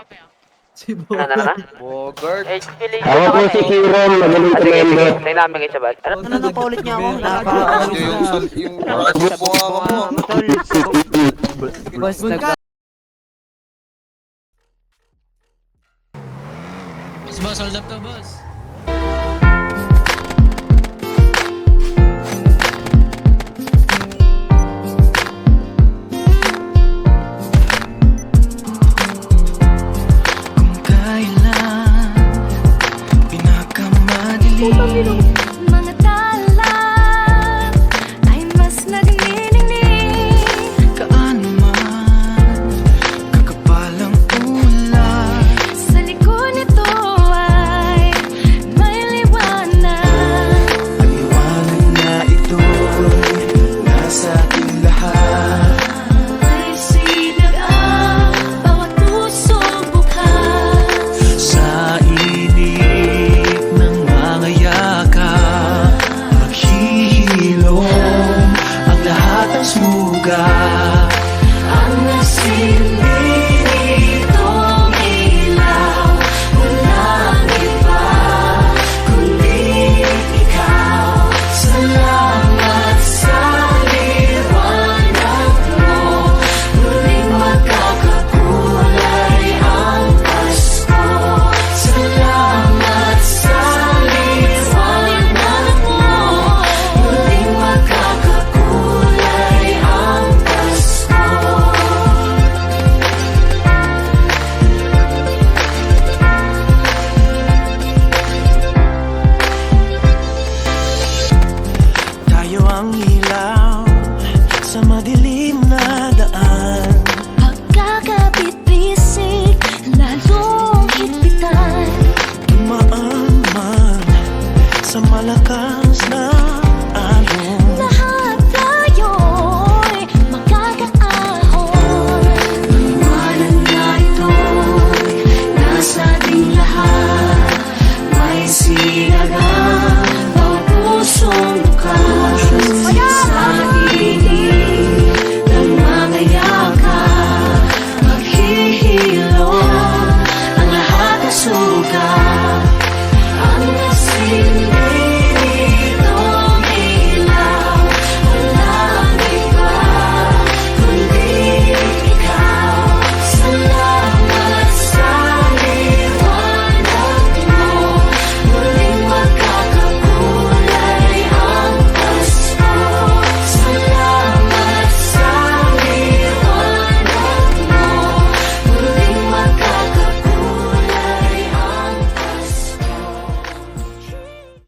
kayo? Si Ano? Bogart. HP lang Ako po si Kiron, magaling Sige, commander. tingnan namin kayo sa bad. Ano paulit niya ako? Radyo yung bunganga mo. Boss, Boss, hold up to boss.